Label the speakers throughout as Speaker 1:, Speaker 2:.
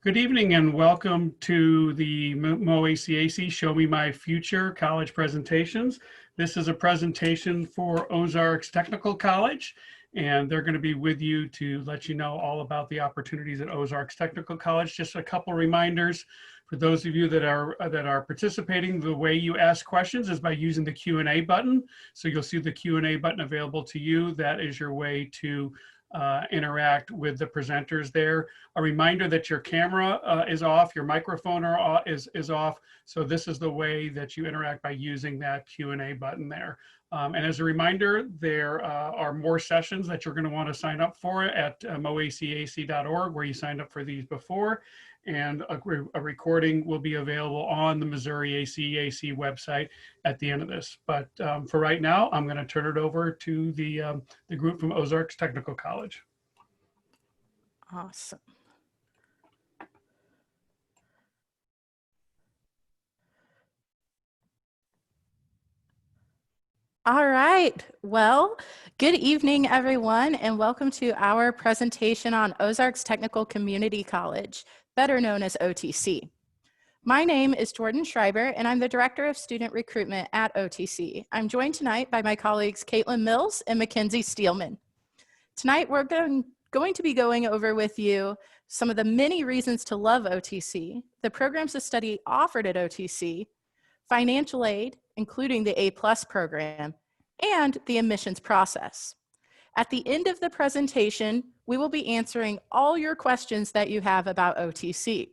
Speaker 1: Good evening and welcome to the MOACAC Show Me My Future College Presentations. This is a presentation for Ozarks Technical College, and they're going to be with you to let you know all about the opportunities at Ozarks Technical College. Just a couple reminders for those of you that are participating. The way you ask questions is by using the Q&A button. So you'll see the Q&A button available to you. That is your way to interact with the presenters there. A reminder that your camera is off, your microphone is off. So this is the way that you interact by using that Q&A button there. And as a reminder, there are more sessions that you're going to want to sign up for at moacac.org, where you signed up for these before. And a recording will be available on the Missouri ACAC website at the end of this. But for right now, I'm going to turn it over to the group from Ozarks Technical College.
Speaker 2: Awesome. All right. Well, good evening, everyone, and welcome to our presentation on Ozarks Technical Community College, better known as OTC. My name is Jordan Schreiber, and I'm the Director of Student Recruitment at OTC. I'm joined tonight by my colleagues Caitlin Mills and Mackenzie Steelman. Tonight, we're going to be going over with you some of the many reasons to love OTC, the programs of study offered at OTC, financial aid, including the A+ program, and the admissions process. At the end of the presentation, we will be answering all your questions that you have about OTC.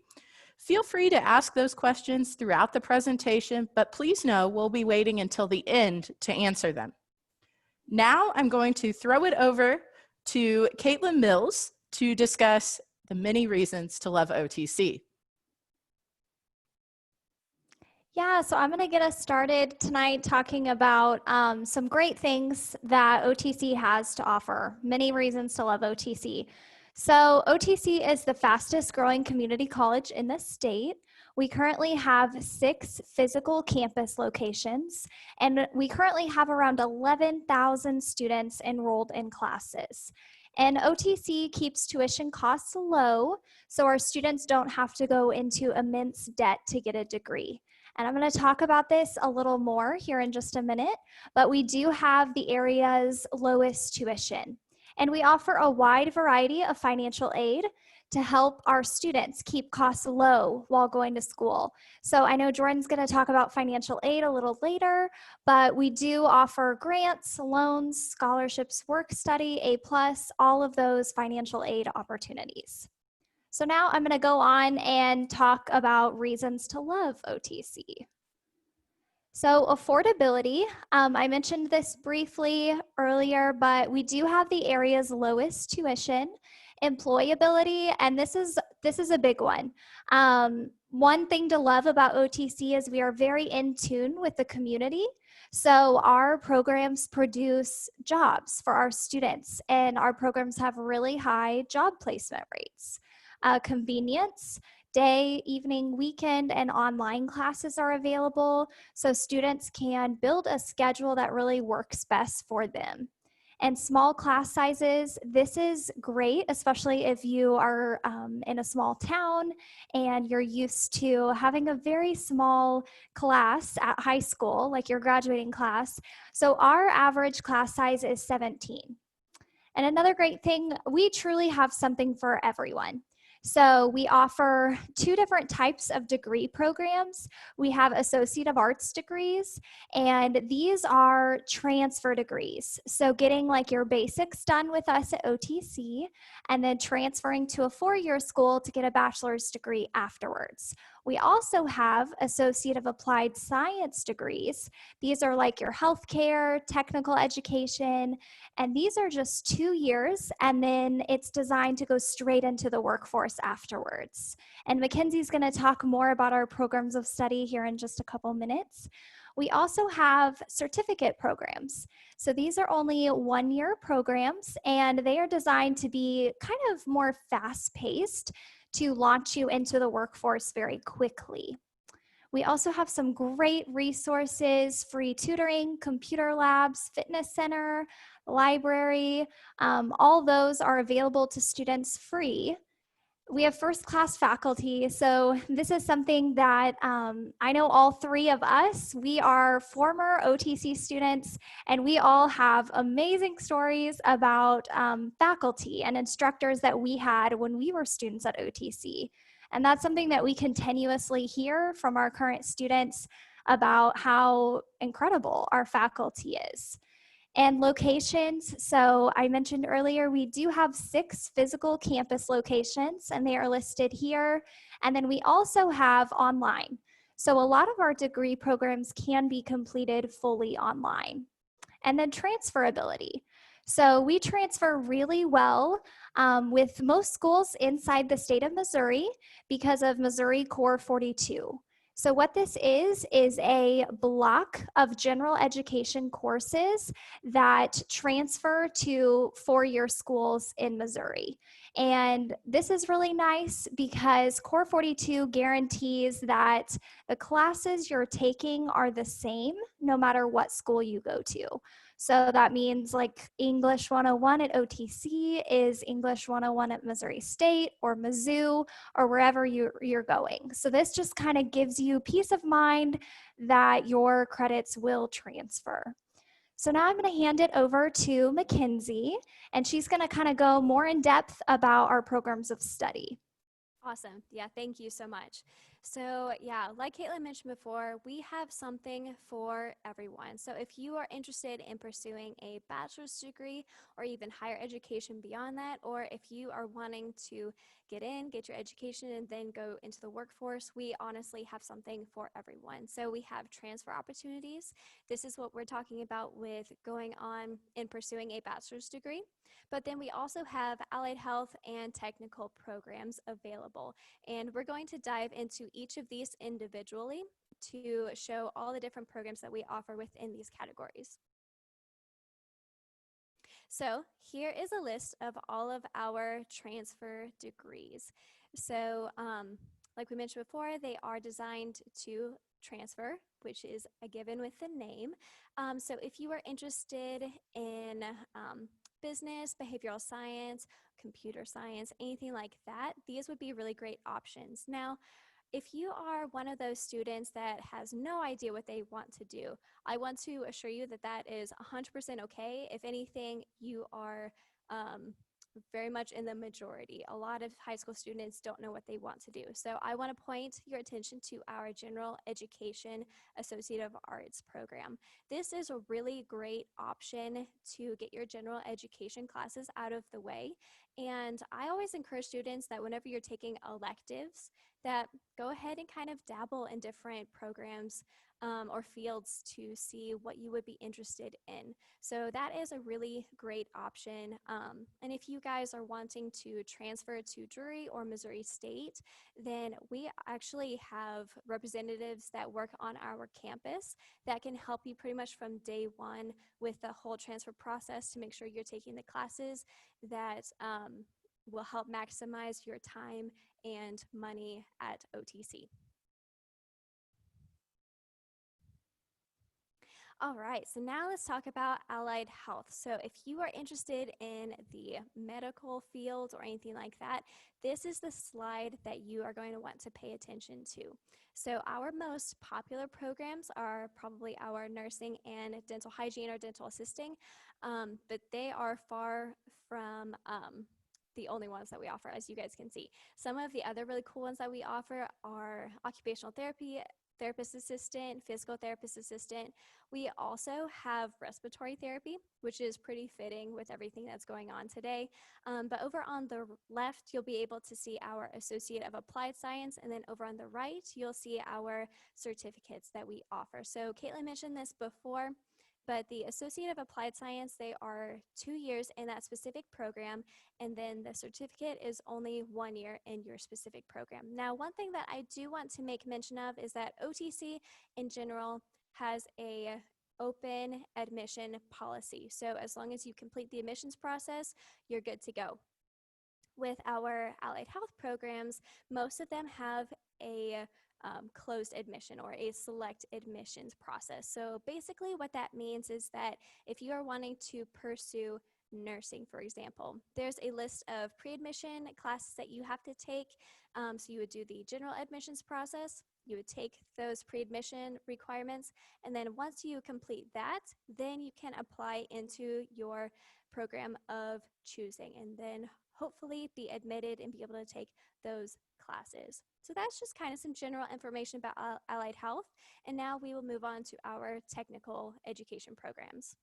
Speaker 2: Feel free to ask those questions throughout the presentation, but please know we'll be waiting until the end to answer them. Now I'm going to throw it over to Caitlin Mills to discuss the many reasons to love OTC.
Speaker 3: Yeah, so I'm going to get us started tonight talking about some great things that OTC has to offer, many reasons to love OTC. So OTC is the fastest growing community college in the state. We currently have 6 physical campus locations, and we currently have around 11,000 students enrolled in classes. And OTC keeps tuition costs low, so our students don't have to go into immense debt to get a degree. And I'm going to talk about this a little more here in just a minute, but we do have the area's lowest tuition. And we offer a wide variety of financial aid to help our students keep costs low while going to school. So I know Jordan's going to talk about financial aid a little later, but we do offer grants, loans, scholarships, work study, A+, all of those financial aid opportunities. So now I'm going to go on and talk about reasons to love OTC. So affordability, I mentioned this briefly earlier, but we do have the area's lowest tuition. Employability, and this is a big one. One thing to love about OTC is we are very in tune with the community. So our programs produce jobs for our students, and our programs have really high job placement rates. Convenience, day, evening, weekend, and online classes are available, so students can build a schedule that really works best for them. And small class sizes, this is great, especially if you are in a small town and you're used to having a very small class at high school, like your graduating class. So our average class size is 17. And another great thing, we truly have something for everyone. So we offer 2 different types of degree programs. We have Associate of Arts degrees, and these are transfer degrees. So getting like your basics done with us at OTC, and then transferring to a 4-year school to get a bachelor's degree afterwards. We also have Associate of Applied Science degrees. These are like your healthcare, technical education, and these are just 2 years, and then it's designed to go straight into the workforce afterwards. And Mackenzie's going to talk more about our programs of study here in just a couple minutes. We also have certificate programs. So these are only 1-year programs, and they are designed to be kind of more fast-paced to launch you into the workforce very quickly. We also have some great resources, free tutoring, computer labs, fitness center, library. All those are available to students free. We have first-class faculty. So this is something that I know all three of us, we are former OTC students, and we all have amazing stories about faculty and instructors that we had when we were students at OTC. And that's something that we continuously hear from our current students about how incredible our faculty is. And locations, so I mentioned earlier, we do have 6 physical campus locations, and they are listed here. And then we also have online. So a lot of our degree programs can be completed fully online. And then transferability. So we transfer really well with most schools inside the state of Missouri because of Missouri Core 42. So what this is a block of general education courses that transfer to four-year schools in Missouri. And this is really nice because Core 42 guarantees that the classes you're taking are the same no matter what school you go to. So that means like English 101 at OTC is English 101 at Missouri State or Mizzou or wherever you're going. So this just kind of gives you peace of mind that your credits will transfer. So now I'm going to hand it over to Mackenzie, and she's going to kind of go more in depth about our programs of study.
Speaker 4: Awesome. Yeah, thank you so much. So yeah, like Caitlin mentioned before, we have something for everyone. So if you are interested in pursuing a bachelor's degree or even higher education beyond that, or if you are wanting to get your education and then go into the workforce, we honestly have something for everyone. So we have transfer opportunities. This is what we're talking about with going on and pursuing a bachelor's degree. But then we also have allied health and technical programs available. And we're going to dive into each of these individually to show all the different programs that we offer within these categories. So here is a list of all of our transfer degrees. So like we mentioned before, they are designed to transfer, which is a given with the name. So if you are interested in business, behavioral science, computer science, anything like that, these would be really great options. Now, if you are one of those students that has no idea what they want to do, I want to assure you that that is 100% okay. If anything, you are very much in the majority. A lot of high school students don't know what they want to do. So I want to point your attention to our General Education Associate of Arts program. This is a really great option to get your general education classes out of the way. And I always encourage students that whenever you're taking electives, that go ahead and kind of dabble in different programs or fields to see what you would be interested in. So that is a really great option. And if you guys are wanting to transfer to Drury or Missouri State, then we actually have representatives that work on our campus that can help you pretty much from day one with the whole transfer process to make sure you're taking the classes that will help maximize your time and money at OTC. All right, so now let's talk about allied health. So if you are interested in the medical field or anything like that, this is the slide that you are going to want to pay attention to. So our most popular programs are probably our nursing and dental hygiene or dental assisting, but they are far from the only ones that we offer, as you guys can see. Some of the other really cool ones that we offer are occupational therapy, therapist assistant, physical therapist assistant. We also have respiratory therapy, which is pretty fitting with everything that's going on today. But over on the left, you'll be able to see our Associate of Applied Science, and then over on the right, you'll see our certificates that we offer. So Caitlin mentioned this before, but the Associate of Applied Science, they are 2 years in that specific program, and then the certificate is only 1 year in your specific program. Now, one thing that I do want to make mention of is that OTC in general has a open admission policy. So as long as you complete the admissions process, you're good to go. With our allied health programs, most of them have a closed admission or a select admissions process. So basically what that means is that if you are wanting to pursue nursing, for example. There's a list of pre-admission classes that you have to take. So you would do the general admissions process, you would take those pre-admission requirements, and then once you complete that, then you can apply into your program of choosing, and then hopefully be admitted and be able to take those classes. So that's just kind of some general information about allied health. And now we will move on to our technical education programs.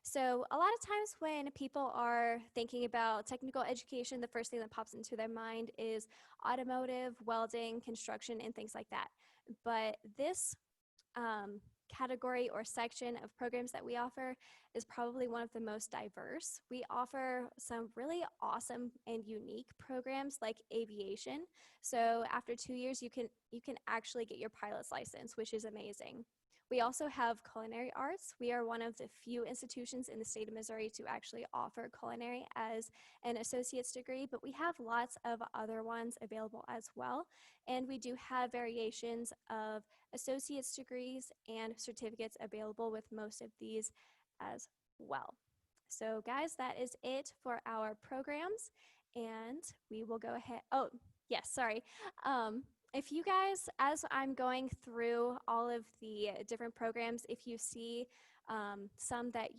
Speaker 4: So a lot of times when people are thinking about technical education, the first thing that pops into their mind is automotive, welding, construction, and things like that. But this category or section of programs that we offer is probably one of the most diverse. We offer some really awesome and unique programs like aviation. So after 2 years, you can actually get your pilot's license, which is amazing. We also have culinary arts. We are one of the few institutions in the state of Missouri to actually offer culinary as an associate's degree, but we have lots of other ones available as well. And we do have variations of associate's degrees and certificates available with most of these as well. So guys, that is it for our programs, and we will go ahead. Oh, yes, sorry. If you guys, as I'm going through all of the different programs, if you see some that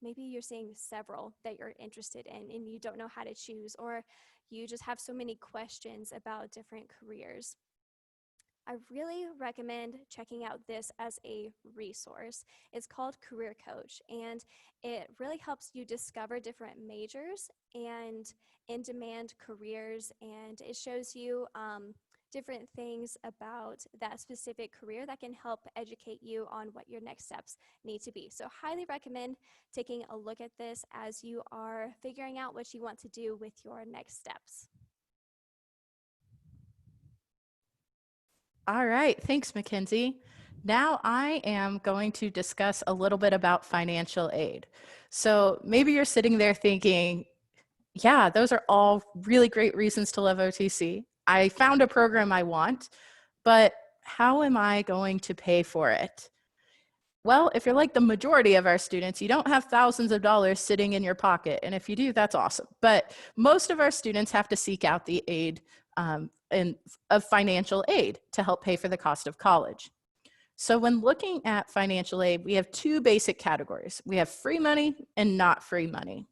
Speaker 4: maybe you're seeing several that you're interested in and you don't know how to choose, or you just have so many questions about different careers, I really recommend checking out this as a resource. It's called Career Coach, and it really helps you discover different majors and in-demand careers, and it shows you different things about that specific career that can help educate you on what your next steps need to be. So highly recommend taking a look at this as you are figuring out what you want to do with your next steps.
Speaker 2: All right, thanks, Mackenzie. Now I am going to discuss a little bit about financial aid. So maybe you're sitting there thinking, yeah, those are all really great reasons to love OTC. I found a program I want, but how am I going to pay for it? Well, if you're like the majority of our students, you don't have thousands of dollars sitting in your pocket. And if you do, that's awesome. But most of our students have to seek out the aid of financial aid to help pay for the cost of college. So when looking at financial aid, we have two basic categories. We have free money and not free money.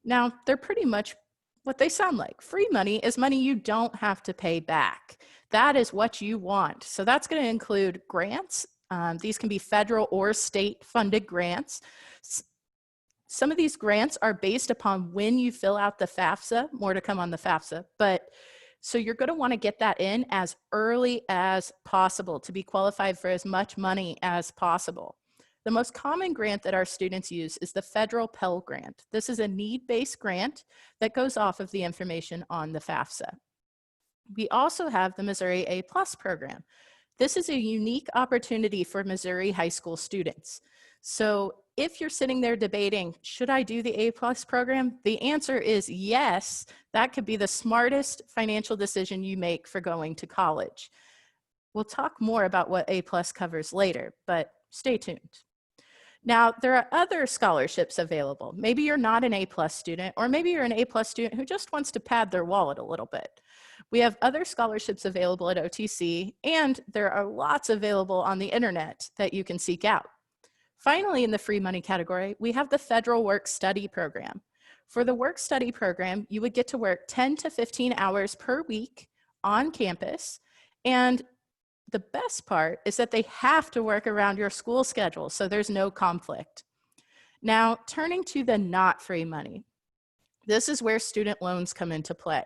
Speaker 2: Now, they're pretty much what they sound like. Free money is money you don't have to pay back. That is what you want. So that's going to include grants. These can be federal or state funded grants. Some of these grants are based upon when you fill out the FAFSA, more to come on the FAFSA, but so you're going to want to get that in as early as possible to be qualified for as much money as possible. The most common grant that our students use is the federal Pell grant. This is a need-based grant that goes off of the information on the FAFSA. We also have the Missouri A+ program. This is a unique opportunity for Missouri high school students. So if you're sitting there debating, should I do the A+ program? The answer is yes. That could be the smartest financial decision you make for going to college. We'll talk more about what A+ covers later, but stay tuned. Now, there are other scholarships available. Maybe you're not an A+ student, or maybe you're an A+ student who just wants to pad their wallet a little bit. We have other scholarships available at OTC, and there are lots available on the internet that you can seek out. Finally, in the free money category, we have the federal work study program. For the work study program, you would get to work 10 to 15 hours per week on campus, and the best part is that they have to work around your school schedule, so there's no conflict. Now, turning to the not free money, this is where student loans come into play.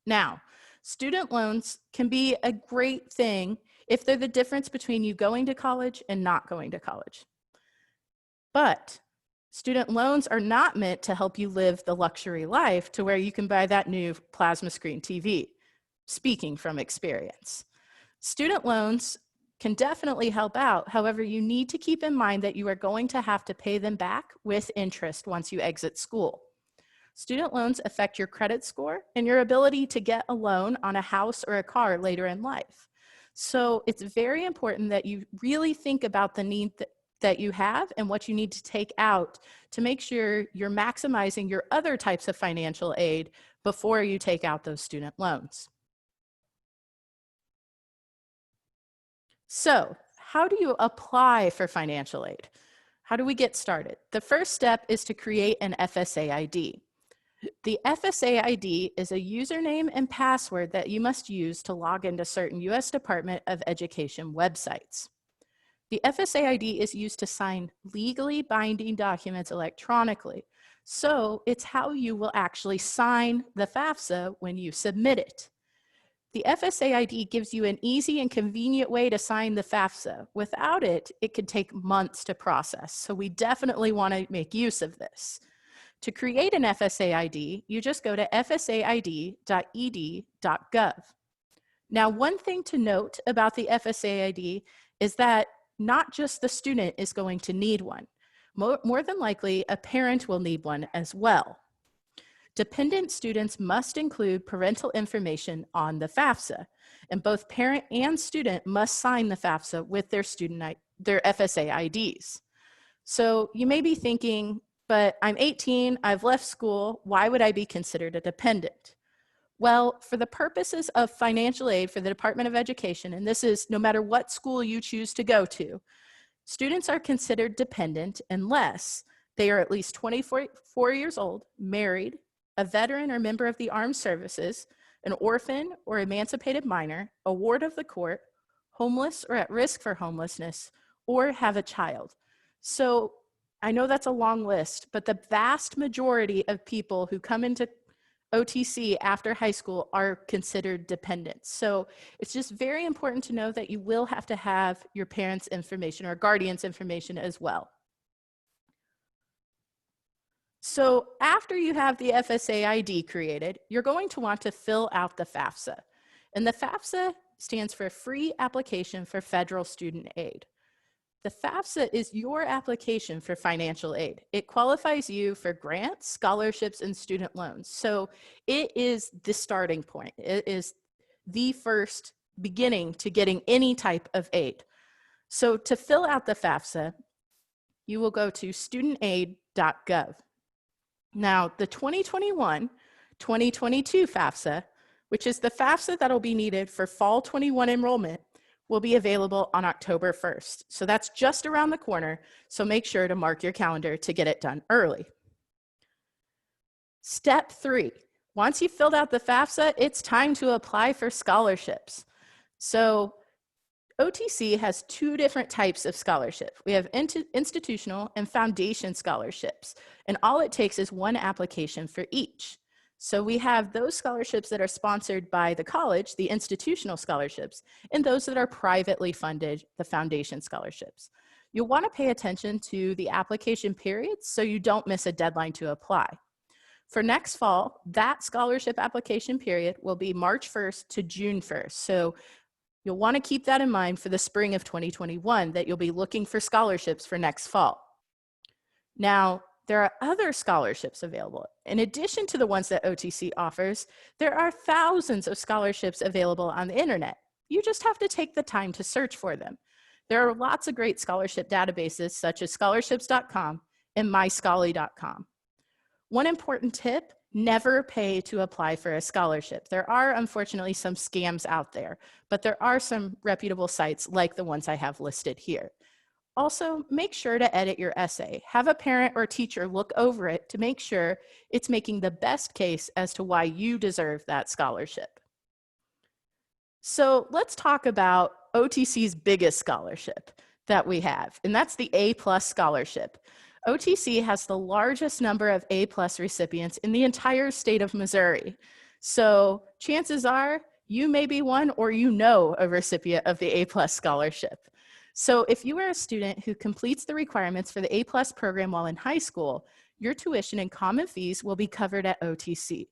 Speaker 2: Now, student loans can be a great thing if they're the difference between you going to college and not going to college. But student loans are not meant to help you live the luxury life to where you can buy that new plasma screen TV, speaking from experience. Student loans can definitely help out. However, you need to keep in mind that you are going to have to pay them back with interest once you exit school. Student loans affect your credit score and your ability to get a loan on a house or a car later in life. So it's very important that you really think about the that you have and what you need to take out to make sure you're maximizing your other types of financial aid before you take out those student loans. So, how do you apply for financial aid? How do we get started? The first step is to create an FSA ID. The FSA ID is a username and password that you must use to log into certain U.S. Department of Education websites. The FSA ID is used to sign legally binding documents electronically. So it's how you will actually sign the FAFSA when you submit it. The FSA ID gives you an easy and convenient way to sign the FAFSA. Without it, it could take months to process. So we definitely want to make use of this. To create an FSA ID, you just go to fsaid.ed.gov. Now, one thing to note about the FSA ID is that not just the student is going to need one. More than likely, a parent will need one as well. Dependent students must include parental information on the FAFSA, and both parent and student must sign the FAFSA with their FSA IDs. So you may be thinking, but I'm 18, I've left school, why would I be considered a dependent? Well, for the purposes of financial aid for the Department of Education, and this is no matter what school you choose to go to, students are considered dependent unless they are at least 24 years old, married, a veteran or member of the armed services, an orphan or emancipated minor, a ward of the court, homeless or at risk for homelessness, or have a child. So I know that's a long list, but the vast majority of people who come into OTC after high school are considered dependents. So it's just very important to know that you will have to have your parents' information or guardian's information as well. So after you have the FSA ID created, you're going to want to fill out the FAFSA. And the FAFSA stands for Free Application for Federal Student Aid. The FAFSA is your application for financial aid. It qualifies you for grants, scholarships, and student loans. So it is the starting point. It is the first beginning to getting any type of aid. So to fill out the FAFSA, you will go to studentaid.gov. Now, the 2021-2022 FAFSA, which is the FAFSA that will be needed for fall 21 enrollment, will be available on October 1st. So that's just around the corner, so make sure to mark your calendar to get it done early. Step 3, once you've filled out the FAFSA, it's time to apply for scholarships. So OTC has 2 different types of scholarship. We have institutional and foundation scholarships, and all it takes is 1 application for each. So we have those scholarships that are sponsored by the college, the institutional scholarships, and those that are privately funded, the foundation scholarships. You'll want to pay attention to the application periods so you don't miss a deadline to apply. For next fall, that scholarship application period will be March 1st to June 1st. So you'll want to keep that in mind for the spring of 2021, that you'll be looking for scholarships for next fall. Now, there are other scholarships available. In addition to the ones that OTC offers, there are thousands of scholarships available on the internet. You just have to take the time to search for them. There are lots of great scholarship databases such as scholarships.com and myscholarly.com. One important tip, never pay to apply for a scholarship. There are unfortunately some scams out there, but there are some reputable sites like the ones I have listed here. Also, make sure to edit your essay. Have a parent or teacher look over it to make sure it's making the best case as to why you deserve that scholarship. So let's talk about OTC's biggest scholarship that we have, and that's the A+ scholarship. OTC has the largest number of A+ recipients in the entire state of Missouri. So chances are you may be one, or you know a recipient of the A+ scholarship. So if you are a student who completes the requirements for the A+ program while in high school, your tuition and common fees will be covered at OTC.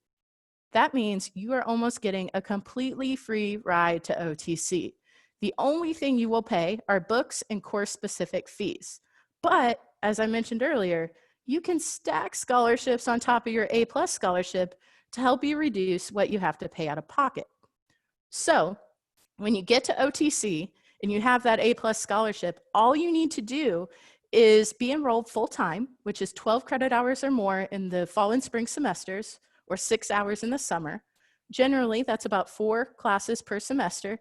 Speaker 2: That means you are almost getting a completely free ride to OTC. The only thing you will pay are books and course-specific fees. But as I mentioned earlier, you can stack scholarships on top of your A+ scholarship to help you reduce what you have to pay out of pocket. So when you get to OTC and you have that A+ scholarship, all you need to do is be enrolled full-time, which is 12 credit hours or more in the fall and spring semesters, or 6 hours in the summer. Generally, that's about 4 classes per semester,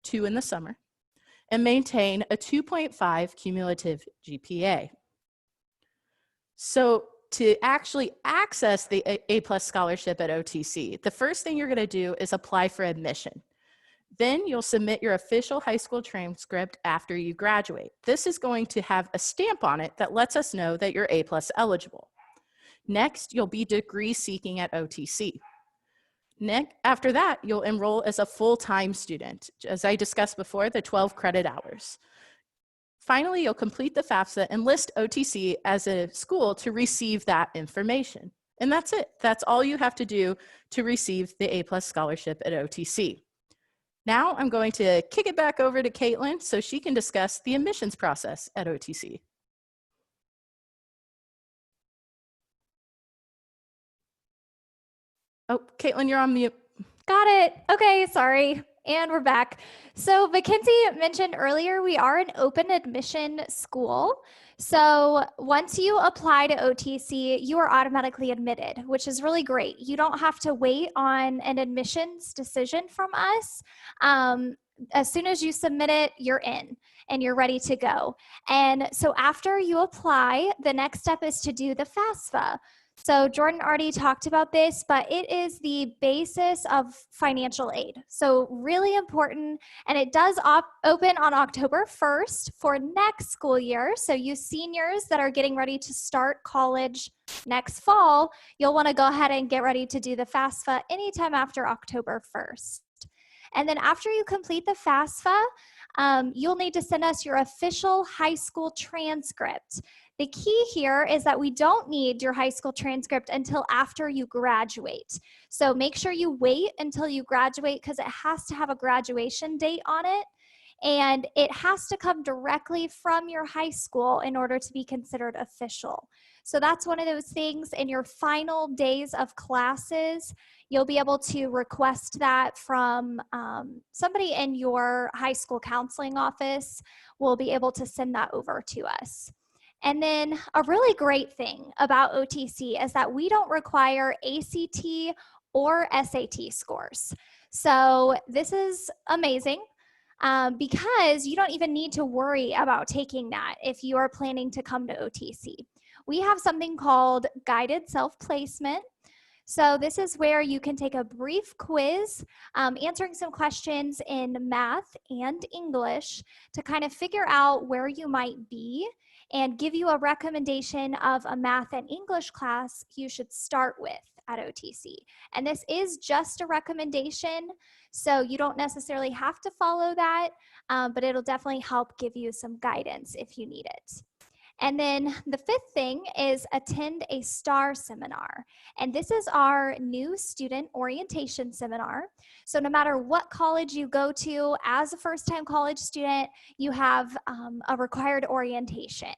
Speaker 2: 2 in the summer, and maintain a 2.5 cumulative GPA. So to actually access the A+ scholarship at OTC, the first thing you're going to do is apply for admission. Then you'll submit your official high school transcript after you graduate. This is going to have a stamp on it that lets us know that you're A+ eligible. Next, you'll be degree seeking at OTC. After that, you'll enroll as a full-time student, as I discussed before, the 12 credit hours. Finally, you'll complete the FAFSA and list OTC as a school to receive that information. And that's it. That's all you have to do to receive the A+ scholarship at OTC. Now I'm going to kick it back over to Caitlin so she can discuss the admissions process at OTC. Oh, Caitlin, you're on mute.
Speaker 3: Got it. Okay, sorry. And we're back. So Mackenzie mentioned earlier, we are an open admission school. So once you apply to OTC, you are automatically admitted, which is really great. You don't have to wait on an admissions decision from us. As soon as you submit it, you're in and you're ready to go. And so after you apply, the next step is to do the FAFSA. So Jordan already talked about this, but it is the basis of financial aid. So really important, and it does open on October 1st for next school year. So you seniors that are getting ready to start college next fall, you'll want to go ahead and get ready to do the FAFSA anytime after October 1st. And then after you complete the FAFSA, you'll need to send us your official high school transcript. The key here is that we don't need your high school transcript until after you graduate. So make sure you wait until you graduate because it has to have a graduation date on it. And it has to come directly from your high school in order to be considered official. So that's one of those things. In your final days of classes, you'll be able to request that from somebody in your high school counseling office. Will be able to send that over to us. And then a really great thing about OTC is that we don't require ACT or SAT scores. So this is amazing because you don't even need to worry about taking that if you are planning to come to OTC. We have something called guided self-placement. So this is where you can take a brief quiz, answering some questions in math and English to kind of figure out where you might be and give you a recommendation of a math and English class you should start with at OTC. And this is just a recommendation, so you don't necessarily have to follow that, but it'll definitely help give you some guidance if you need it. And then the fifth thing is attend a STAR seminar. And this is our new student orientation seminar. So no matter what college you go to, as a first-time college student, you have a required orientation.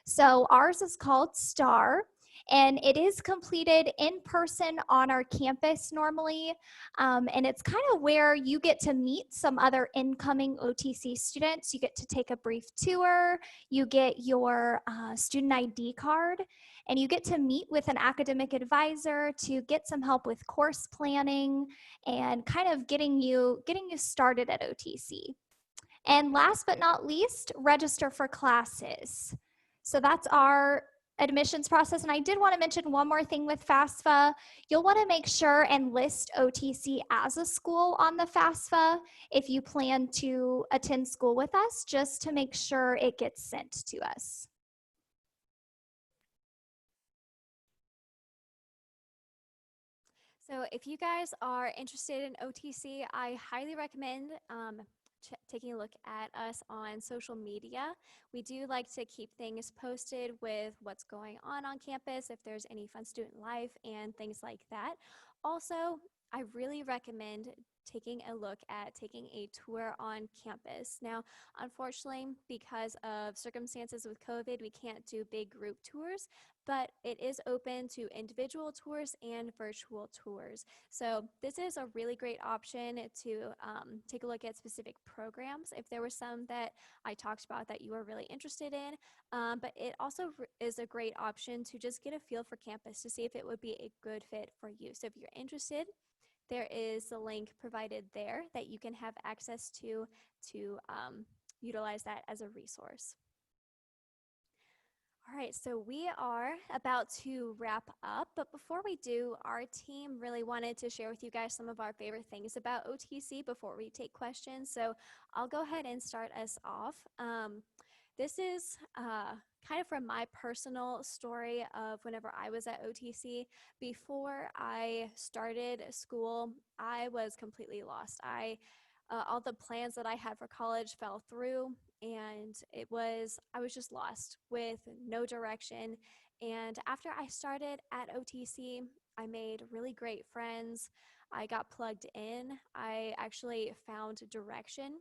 Speaker 3: So ours is called STAR. And it is completed in person on our campus normally. And it's kind of where you get to meet some other incoming OTC students. You get to take a brief tour, you get your student ID card, and you get to meet with an academic advisor to get some help with course planning and kind of getting you started at OTC. And last but not least, register for classes. So that's our admissions process. And I did want to mention one more thing with FAFSA. You'll want to make sure and list OTC as a school on the FAFSA if you plan to attend school with us, just to make sure it gets sent to us.
Speaker 4: So if you guys are interested in OTC, I highly recommend taking a look at us on social media. We do like to keep things posted with what's going on campus, if there's any fun student life and things like that. Also, I really recommend taking a look at taking a tour on campus. Now, unfortunately, because of circumstances with COVID, we can't do big group tours, but it is open to individual tours and virtual tours. So this is a really great option to take a look at specific programs if there were some that I talked about that you are really interested in. But it also is a great option to just get a feel for campus to see if it would be a good fit for you. So if you're interested, there is a link provided there that you can have access to utilize that as a resource. All right, so we are about to wrap up, but before we do, our team really wanted to share with you guys some of our favorite things about OTC before we take questions. So I'll go ahead and start us off. This is kind of from my personal story of whenever I was at OTC. Before I started school, I was completely lost. All the plans that I had for college fell through, and I was just lost with no direction. And after I started at OTC, I made really great friends. I got plugged in. I actually found direction.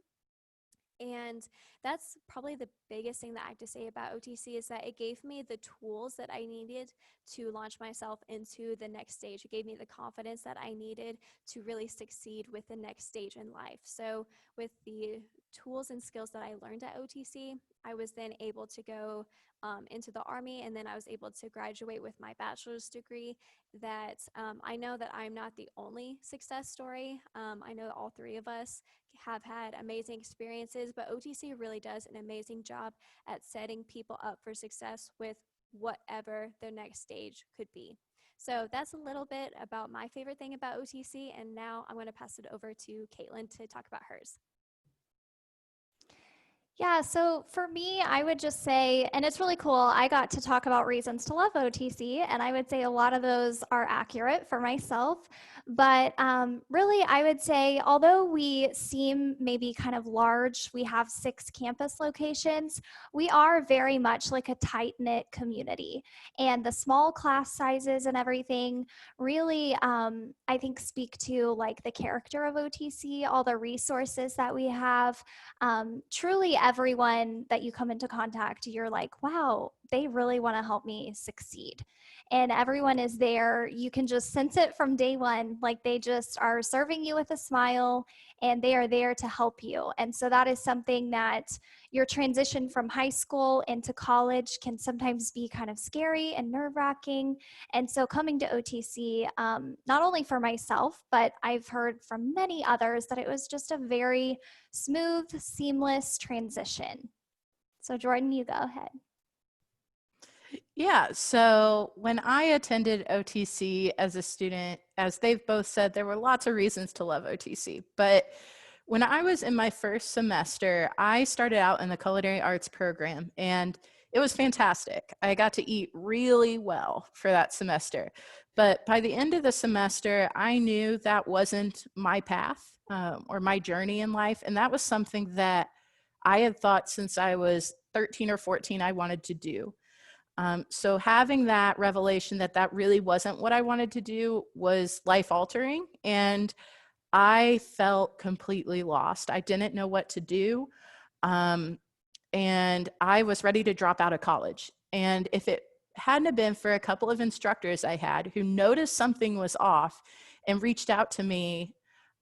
Speaker 4: And that's probably the biggest thing that I have to say about OTC is that it gave me the tools that I needed to launch myself into the next stage. It gave me the confidence that I needed to really succeed with the next stage in life. So with the tools and skills that I learned at OTC, I was then able to go into the Army, and then I was able to graduate with my bachelor's degree. That I know that I'm not the only success story. I know all three of us have had amazing experiences, but OTC really does an amazing job at setting people up for success with whatever their next stage could be. So that's a little bit about my favorite thing about OTC, and now I'm going to pass it over to Caitlin to talk about hers.
Speaker 3: Yeah, so for me, I would just say, and it's really cool, I got to talk about reasons to love OTC, and I would say a lot of those are accurate for myself. But really, I would say, although we seem maybe kind of large, we have 6 campus locations, we are very much like a tight-knit community. And the small class sizes and everything really, I think, speak to like the character of OTC, all the resources that we have. Truly everyone that you come into contact, you're like, wow, they really want to help me succeed. And everyone is there. You can just sense it from day one. Like they just are serving you with a smile and they are there to help you. And so that is something that your transition from high school into college can sometimes be kind of scary and nerve-wracking. And so coming to OTC, not only for myself, but I've heard from many others that it was just a very smooth, seamless transition. So Jordan, you go ahead.
Speaker 2: Yeah, so when I attended OTC as a student, as they've both said, there were lots of reasons to love OTC. But when I was in my first semester, I started out in the culinary arts program, and it was fantastic. I got to eat really well for that semester. But by the end of the semester, I knew that wasn't my path or my journey in life. And that was something that I had thought since I was 13 or 14 I wanted to do. So having that revelation that that really wasn't what I wanted to do was life-altering, and I felt completely lost. I didn't know what to do, and I was ready to drop out of college. And if it hadn't have been for a couple of instructors I had who noticed something was off and reached out to me,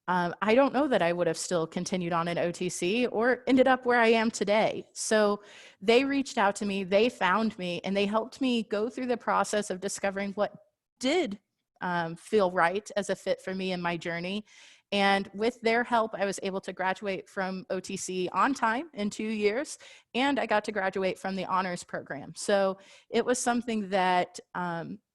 Speaker 2: I don't know that I would have still continued on in OTC or ended up where I am today. So they reached out to me, they found me, and they helped me go through the process of discovering what did feel right as a fit for me in my journey. And with their help, I was able to graduate from OTC on time in 2 years, and I got to graduate from the honors program. So it was something that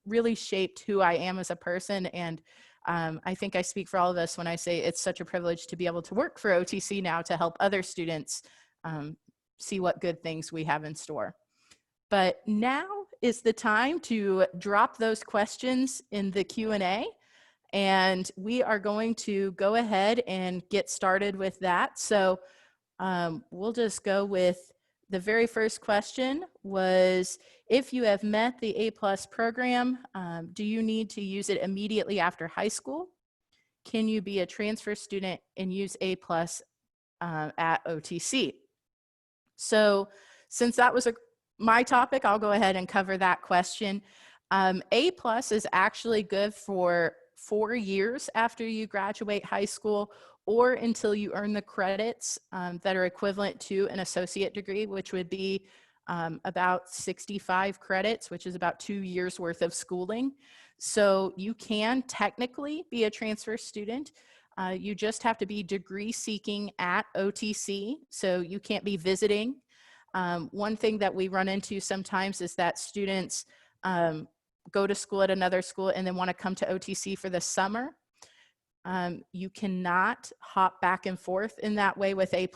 Speaker 2: really shaped who I am as a person. And I think I speak for all of us when I say it's such a privilege to be able to work for OTC now to help other students see what good things we have in store. But now is the time to drop those questions in the Q&A, and we are going to go ahead and get started with that. So we'll just go with the very first question was, if you have met the A+ program, do you need to use it immediately after high school? can you be a transfer student and use A+ at OTC? So since that was my topic, I'll go ahead and cover that question. A+ is actually good for 4 years after you graduate high school, or until you earn the credits that are equivalent to an associate degree, which would be about 65 credits, which is about 2 years worth of schooling. So you can technically be a transfer student. You just have to be degree seeking at OTC, so you can't be visiting. One thing that we run into sometimes is that students go to school at another school and then want to come to OTC for the summer. You cannot hop back and forth in that way with A+.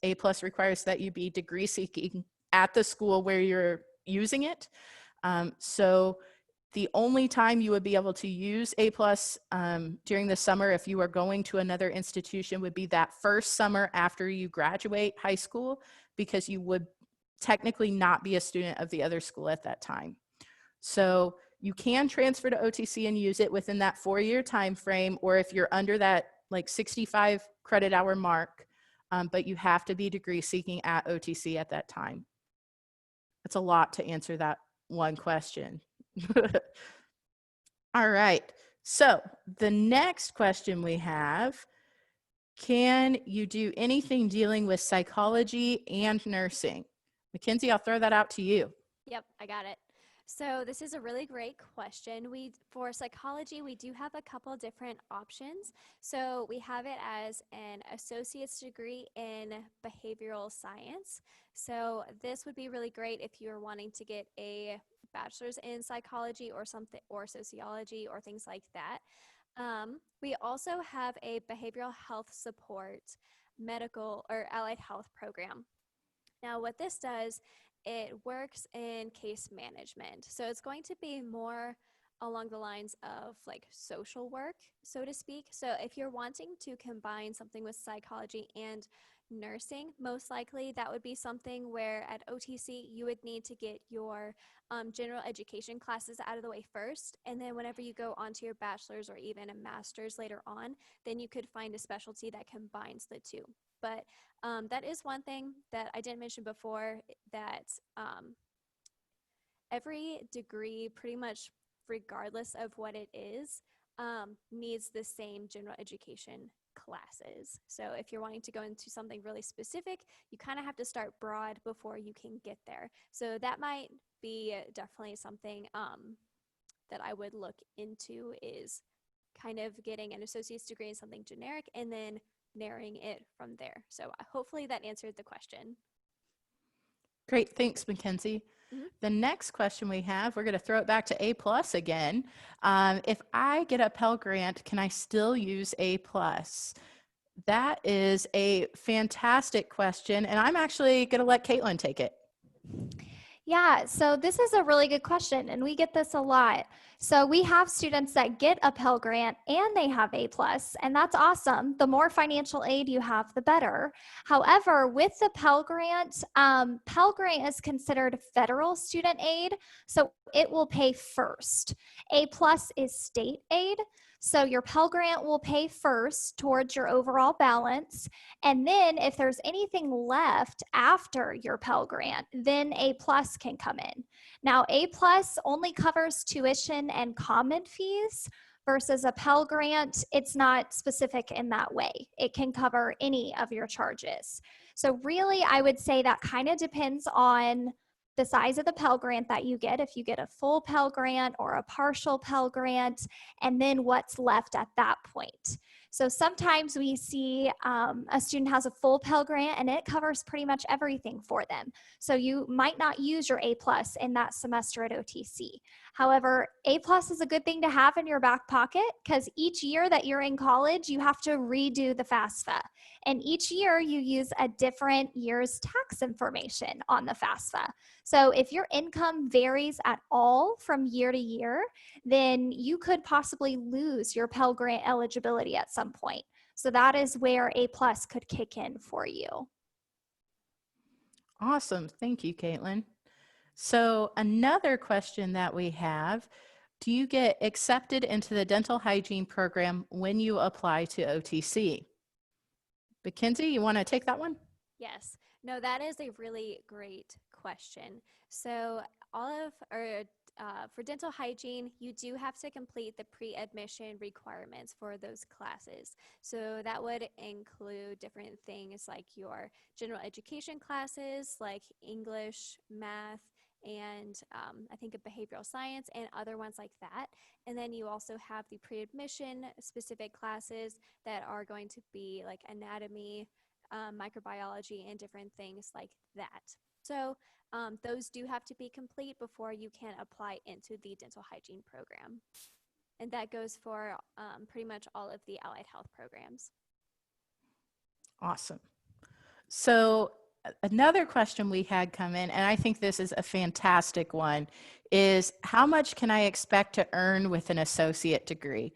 Speaker 2: A+ requires that you be degree seeking at the school where you're using it. So the only time you would be able to use A+ during the summer if you are going to another institution would be that first summer after you graduate high school, because you would technically not be a student of the other school at that time. So you can transfer to OTC and use it within that 4-year time frame, or if you're under that like 65 credit hour mark, but you have to be degree seeking at OTC at that time. It's a lot to answer that one question. All right, so the next question we have, can you do anything dealing with psychology and nursing? Mackenzie, I'll throw that out to you.
Speaker 4: Yep, I got it. So this is a really great question. For psychology, we do have a couple different options. So we have it as an associate's degree in behavioral science. So this would be really great if you're wanting to get a bachelor's in psychology or something, or sociology or things like that. We also have a behavioral health support medical or allied health program. Now what this does, it works in case management. So it's going to be more along the lines of like social work, so to speak. So if you're wanting to combine something with psychology and nursing, most likely that would be something where at OTC you would need to get your general education classes out of the way first, and then whenever you go on to your bachelor's or even a master's later on, then you could find a specialty that combines the two. But that is one thing that I didn't mention before, that every degree, pretty much regardless of what it is, needs the same general education classes. So if you're wanting to go into something really specific, you kind of have to start broad before you can get there. So that might be definitely something that I would look into, is kind of getting an associate's degree in something generic and then narrowing it from there. So hopefully that answered the question.
Speaker 2: Great, thanks, Mackenzie.
Speaker 4: Mm-hmm.
Speaker 2: The next question we have, we're going to throw it back to A+ again. If I get a Pell Grant, can I still use A+? That is a fantastic question, and I'm actually going to let Caitlin take it.
Speaker 3: Yeah, so this is a really good question, and we get this a lot. So we have students that get a Pell Grant and they have A+, and that's awesome. The more financial aid you have, the better. However, with the Pell Grant is considered federal student aid, so it will pay first. A+ is state aid. So your Pell Grant will pay first towards your overall balance. And then if there's anything left after your Pell Grant, then A+ can come in. Now, A+ only covers tuition and common fees, versus a Pell Grant, it's not specific in that way. It can cover any of your charges. So really, I would say that kind of depends on the size of the Pell Grant that you get, if you get a full Pell Grant or a partial Pell Grant, and then what's left at that point. So sometimes we see a student has a full Pell Grant and it covers pretty much everything for them. So you might not use your A+ in that semester at OTC. However, A+ is a good thing to have in your back pocket, because each year that you're in college, you have to redo the FAFSA. And each year you use a different year's tax information on the FAFSA. So if your income varies at all from year to year, then you could possibly lose your Pell Grant eligibility at some point. So that is where A+ could kick in for you.
Speaker 2: Awesome. Thank you, Caitlin. So another question that we have, do you get accepted into the dental hygiene program when you apply to OTC? Mackenzie, you want to take that one?
Speaker 4: Yes. No, that is a really great question. So for dental hygiene, you do have to complete the pre-admission requirements for those classes. So that would include different things like your general education classes, like English, math, and I think of behavioral science and other ones like that. And then you also have the pre-admission specific classes that are going to be like anatomy, microbiology, and different things like that. So those do have to be complete before you can apply into the dental hygiene program. And that goes for pretty much all of the allied health programs.
Speaker 2: Awesome. So another question we had come in, and I think this is a fantastic one, is how much can I expect to earn with an associate degree?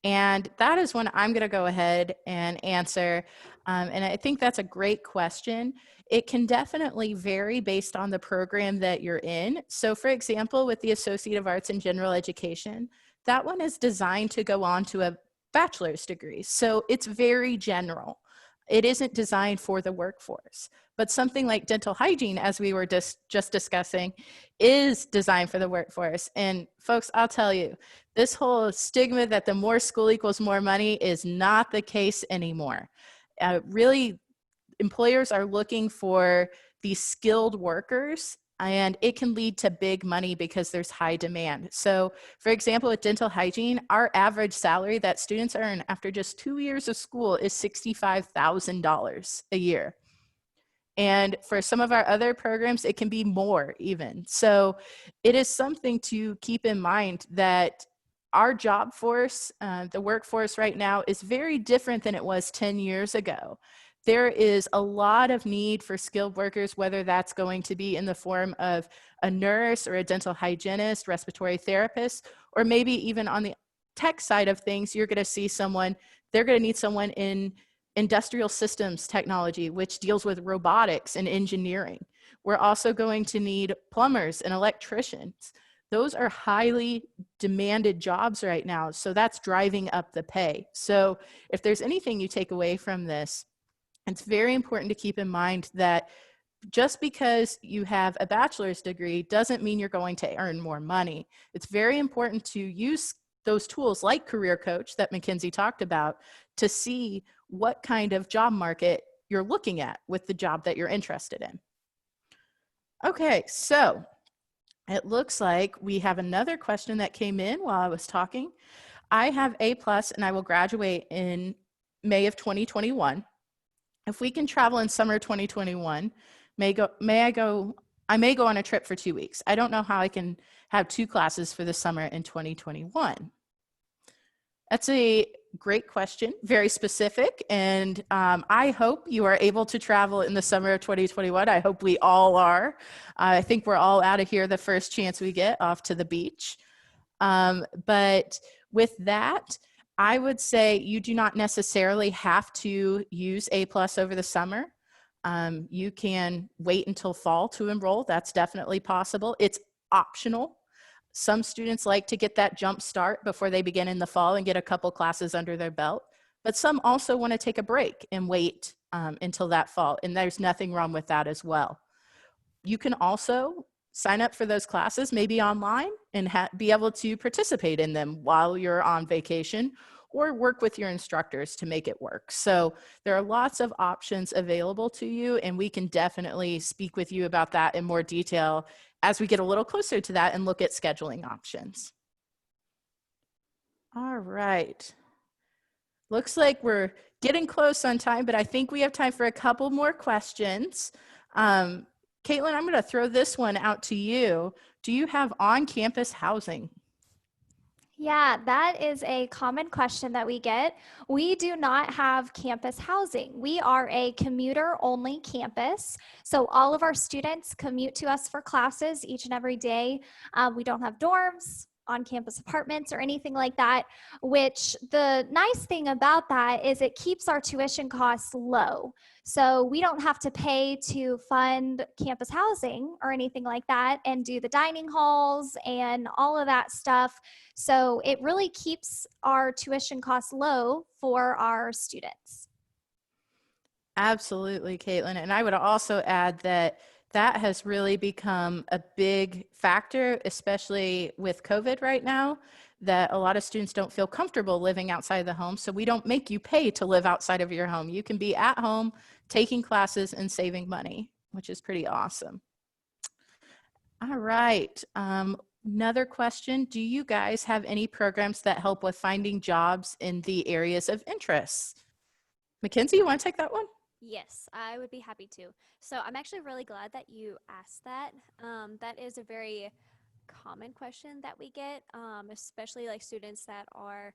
Speaker 2: And that is one I'm going to go ahead and answer. And I think that's a great question. It can definitely vary based on the program that you're in. So for example, with the Associate of Arts in General Education, that one is designed to go on to a bachelor's degree. So it's very general. It isn't designed for the workforce. But something like dental hygiene, as we were just discussing, is designed for the workforce. And folks, I'll tell you, this whole stigma that the more school equals more money is not the case anymore. Really, employers are looking for these skilled workers, and it can lead to big money because there's high demand. So for example, with dental hygiene, our average salary that students earn after just 2 years of school is $65,000 a year. And for some of our other programs, it can be more even. So it is something to keep in mind that our job force, the workforce right now, is very different than it was 10 years ago. There is a lot of need for skilled workers, whether that's going to be in the form of a nurse or a dental hygienist, respiratory therapist, or maybe even on the tech side of things, you're going to see someone, they're going to need someone in industrial systems technology, which deals with robotics and engineering. We're also going to need plumbers and electricians. Those are highly demanded jobs right now, so that's driving up the pay. So if there's anything you take away from this, it's very important to keep in mind that just because you have a bachelor's degree doesn't mean you're going to earn more money. It's very important to use those tools like Career Coach that Mackenzie talked about to see what kind of job market you're looking at with the job that you're interested in. Okay, so it looks like we have another question that came in while I was talking. I have A+ and I will graduate in May of 2021. If we can travel in summer 2021, I may go on a trip for 2 weeks. I don't know how I can have 2 classes for the summer in 2021. That's a great question, very specific, and I hope you are able to travel in the summer of 2021. I hope we all are. I think we're all out of here the first chance we get off to the beach. But with that, I would say you do not necessarily have to use A+ over the summer. You can wait until fall to enroll. That's definitely possible. It's optional. Some students like to get that jump start before they begin in the fall and get a couple classes under their belt. But some also want to take a break and wait until that fall. And there's nothing wrong with that as well. You can also sign up for those classes, maybe online, and be able to participate in them while you're on vacation, or work with your instructors to make it work. So there are lots of options available to you, and we can definitely speak with you about that in more detail as we get a little closer to that and look at scheduling options. All right. Looks like we're getting close on time, but I think we have time for a couple more questions. Caitlin, I'm going to throw this one out to you. Do you have on-campus housing?
Speaker 3: Yeah, that is a common question that we get. We do not have campus housing. We are a commuter-only campus. So all of our students commute to us for classes each and every day. We don't have dorms. on-campus apartments or anything like that, which the nice thing about that is it keeps our tuition costs low. So we don't have to pay to fund campus housing or anything like that and do the dining halls and all of that stuff. So it really keeps our tuition costs low for our students.
Speaker 2: Absolutely, Caitlin. And I would also add that that has really become a big factor, especially with COVID right now, that a lot of students don't feel comfortable living outside the home. So we don't make you pay to live outside of your home. You can be at home taking classes and saving money, which is pretty awesome. All right. Another question. Do you guys have any programs that help with finding jobs in the areas of interest? Mackenzie, you want to take that one?
Speaker 4: Yes, I would be happy to. So I'm actually really glad that you asked that. That is a very common question that we get, especially like students that are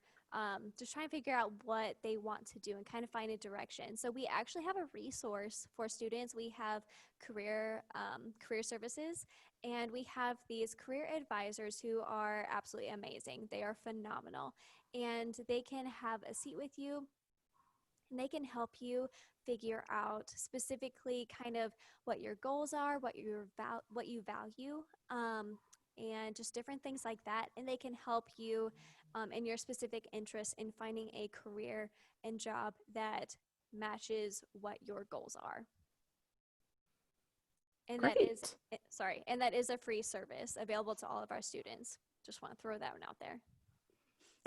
Speaker 4: just trying to figure out what they want to do and kind of find a direction. So we actually have a resource for students. We have career services, and we have these career advisors who are absolutely amazing. They are phenomenal, and they can have a seat with you, and they can help you figure out specifically kind of what your goals are, what you value, and just different things like that. And they can help you in your specific interests in finding a career and job that matches what your goals are. And
Speaker 2: Great.
Speaker 4: that is a free service available to all of our students. Just want to throw that one out there.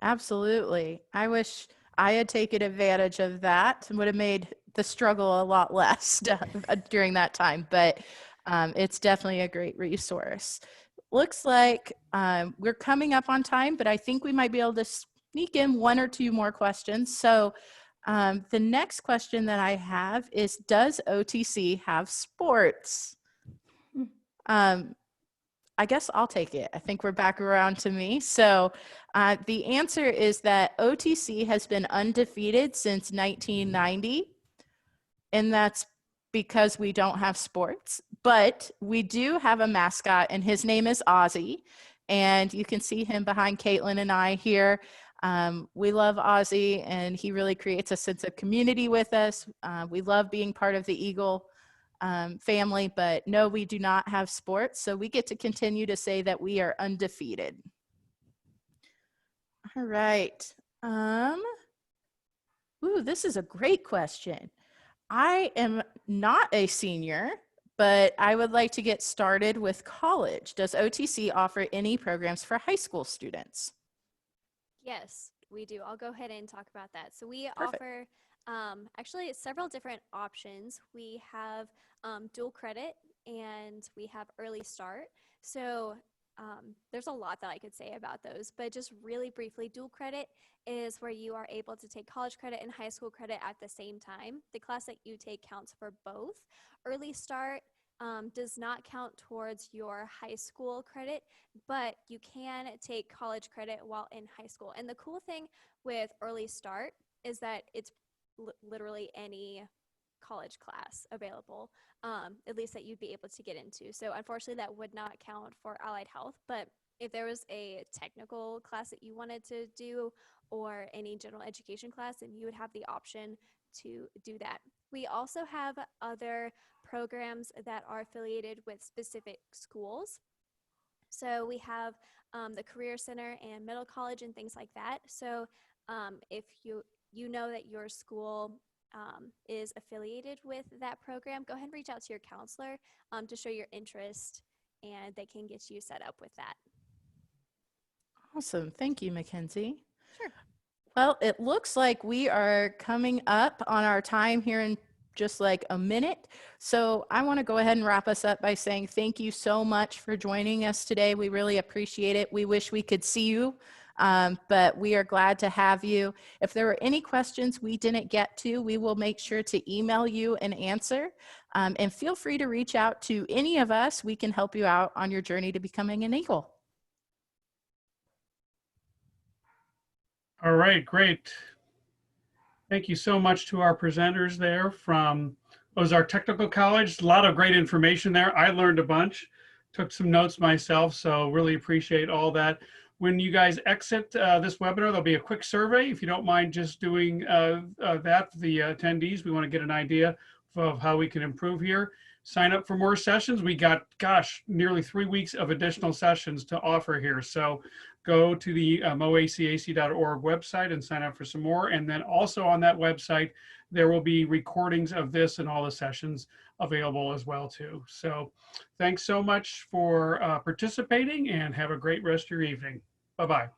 Speaker 2: Absolutely. I wish I had taken advantage of that and would have made the struggle a lot less during that time, but it's definitely a great resource. Looks like we're coming up on time, but I think we might be able to sneak in one or two more questions. So the next question that I have is, does OTC have sports? I guess I'll take it. I think we're back around to me. So the answer is that OTC has been undefeated since 1990. And that's because we don't have sports. But we do have a mascot, and his name is Ozzy. And you can see him behind Caitlin and I here. We love Ozzy, and he really creates a sense of community with us. We love being part of the Eagle family, but no, we do not have sports. So we get to continue to say that we are undefeated. All right. Ooh, this is a great question. I am not a senior, but I would like to get started with college. Does OTC offer any programs for high school students?
Speaker 4: Yes, we do. I'll go ahead and talk about that. So we
Speaker 2: Perfect.
Speaker 4: offer actually several different options. We have dual credit, and we have early start. So there's a lot that I could say about those, but just really briefly, dual credit is where you are able to take college credit and high school credit at the same time. The class that you take counts for both. Early start does not count towards your high school credit, but you can take college credit while in high school. And the cool thing with early start is that it's literally any college class available, at least that you'd be able to get into. So unfortunately that would not count for allied health, but if there was a technical class that you wanted to do or any general education class, then you would have the option to do that. We also have other programs that are affiliated with specific schools. So we have the Career Center and Middle College and things like that. So if you know that your school is affiliated with that program, go ahead and reach out to your counselor to show your interest, and they can get you set up with that.
Speaker 2: Awesome. Thank you, Mackenzie.
Speaker 4: Sure.
Speaker 2: Well, it looks like we are coming up on our time here in just like a minute. So I want to go ahead and wrap us up by saying thank you so much for joining us today. We really appreciate it. We wish we could see you, but we are glad to have you. If there were any questions we didn't get to, we will make sure to email you an answer. And feel free to reach out to any of us. We can help you out on your journey to becoming an Eagle.
Speaker 1: All right, great. Thank you so much to our presenters there from Ozarks Technical College. A lot of great information there. I learned a bunch, took some notes myself, so really appreciate all that. When you guys exit this webinar, there'll be a quick survey. If you don't mind just doing that, the attendees, we want to get an idea of how we can improve here. Sign up for more sessions. We got, gosh, nearly 3 weeks of additional sessions to offer here. So go to the moacac.org website and sign up for some more. And then also on that website, there will be recordings of this and all the sessions available as well too. So thanks so much for participating, and have a great rest of your evening. Bye-bye.